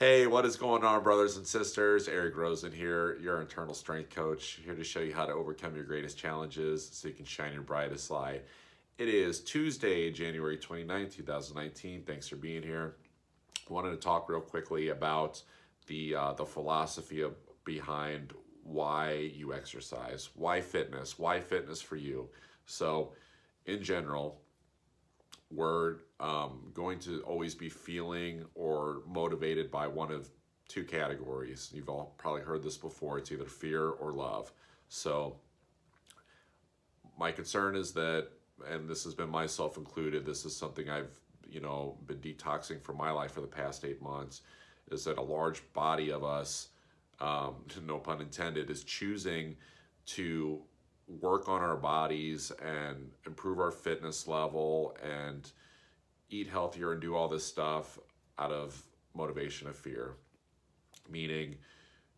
Hey, what is going on, brothers and sisters? Eric Rosen here, your internal strength coach, here to show you how to overcome your greatest challenges so you can shine your brightest light. It is Tuesday, January 29th, 2019. Thanks for being here. I wanted to talk real quickly about the philosophy behind why you exercise, why fitness for you. So, in general, we're going to always be feeling or motivated by one of two categories. You've all probably heard this before. It's either fear or love. So my concern is that, and this has been myself included, this is something I've been detoxing from my life for the past 8 months, is that a large body of us, no pun intended, is choosing to work on our bodies and improve our fitness level and eat healthier and do all this stuff out of motivation of fear. Meaning,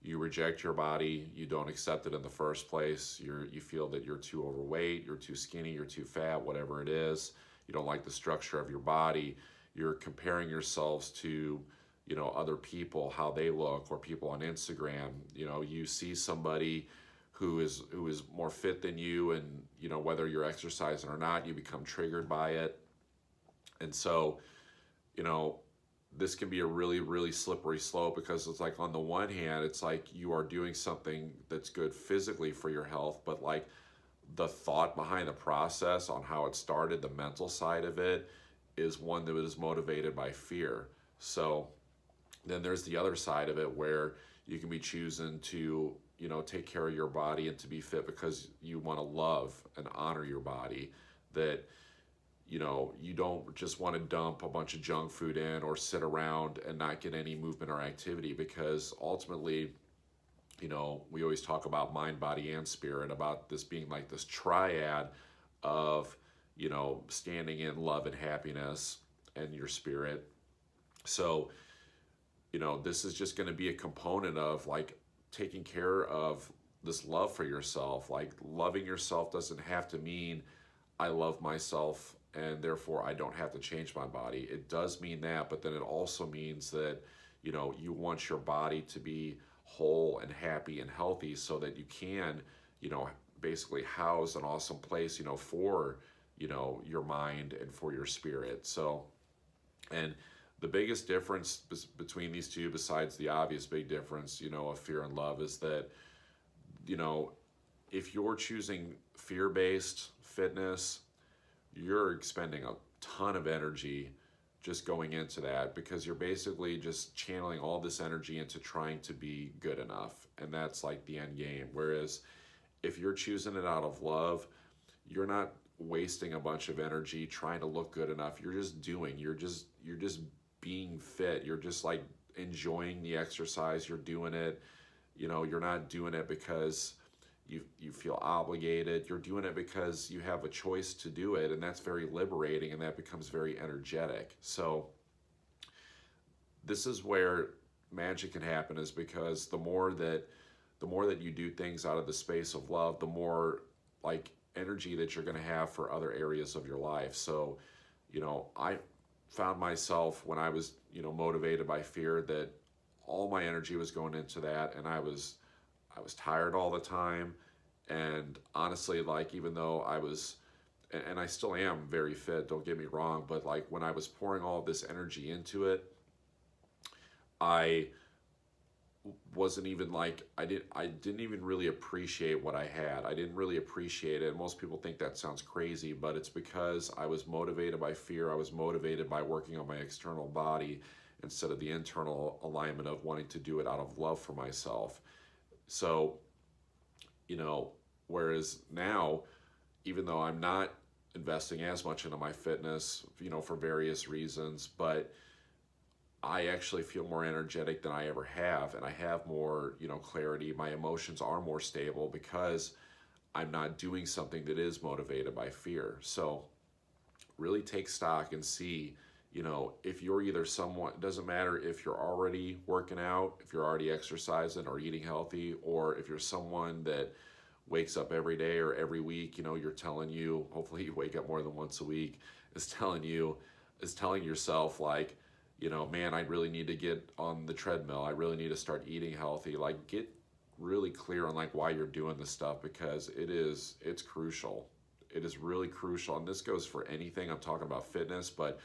you reject your body, you don't accept it in the first place. You feel that you're too overweight, you're too skinny, you're too fat, whatever it is. You don't like the structure of your body. You're comparing yourselves to other people, how they look, or people on Instagram. You see somebody who is more fit than you, and whether you're exercising or not, you become triggered by it. And so, you know, this can be a really, really slippery slope, because it's like, on the one hand, it's like you are doing something that's good physically for your health, but like the thought behind the process on how it started, the mental side of it, is one that is motivated by fear. So then there's the other side of it, where you can be choosing to, take care of your body and to be fit because you want to love and honor your body. That you don't just want to dump a bunch of junk food in or sit around and not get any movement or activity, because ultimately, we always talk about mind, body, and spirit, about this being like this triad of, standing in love and happiness and your spirit. So, this is just going to be a component of like taking care of this love for yourself. Like, loving yourself doesn't have to mean I love myself and therefore I don't have to change my body. It does mean that, but then it also means that, you want your body to be whole and happy and healthy, so that you can, you know, basically house an awesome place, for, your mind and for your spirit. So, and the biggest difference between these two, besides the obvious big difference, of fear and love, is that, you know, if you're choosing fear based fitness, you're expending a ton of energy just going into that, because you're basically just channeling all this energy into trying to be good enough. And that's like the end game. Whereas if you're choosing it out of love, you're not wasting a bunch of energy trying to look good enough. You're just doing, you're just being fit. You're just like enjoying the exercise. You're doing it. You're not doing it because you feel obligated. You're doing it because you have a choice to do it, and that's very liberating, and that becomes very energetic. So this is where magic can happen, is because the more that you do things out of the space of love, the more like energy that you're going to have for other areas of your life. So, I found myself, when I was, motivated by fear, that all my energy was going into that, and I was tired all the time. And honestly, like, even though I was, and I still am very fit, don't get me wrong, but like when I was pouring all of this energy into it, I wasn't even like, I didn't even really appreciate what I had. I didn't really appreciate it. Most people think that sounds crazy, but it's because I was motivated by fear. I was motivated by working on my external body instead of the internal alignment of wanting to do it out of love for myself. So, you know, whereas now, even though I'm not investing as much into my fitness, for various reasons, but I actually feel more energetic than I ever have, and I have more, clarity. My emotions are more stable because I'm not doing something that is motivated by fear. So really take stock and see, if you're either someone, it doesn't matter if you're already working out, if you're already exercising or eating healthy, or if you're someone that wakes up every day or every week, you're telling you, hopefully you wake up more than once a week, is telling yourself like, you know, man, I really need to get on the treadmill. I really need to start eating healthy. Like, get really clear on like why you're doing this stuff, because it's crucial. It is really crucial, and this goes for anything. I'm talking about fitness, but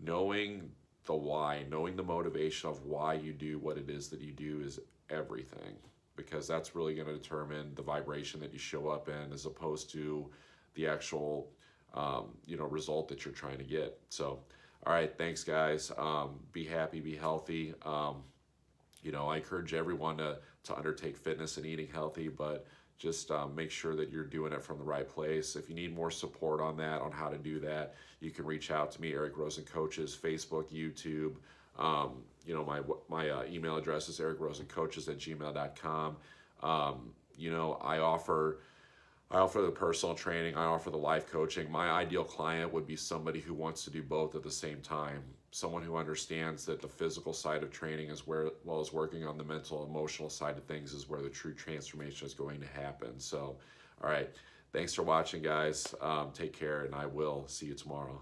knowing the why, knowing the motivation of why you do what it is that you do is everything, because that's really going to determine the vibration that you show up in, as opposed to the actual result that you're trying to get. So all right, thanks guys. Be happy, be healthy. I encourage everyone to undertake fitness and eating healthy, but just make sure that you're doing it from the right place. If you need more support on that, on how to do that, you can reach out to me, Eric Rosen Coaches, Facebook, YouTube. My email address is ericrosencoaches@gmail.com. I offer the personal training, I offer the life coaching. My ideal client would be somebody who wants to do both at the same time. Someone who understands that the physical side of training, as well as working on the mental, emotional side of things, is where the true transformation is going to happen. So, all right, thanks for watching, guys. Take care, and I will see you tomorrow.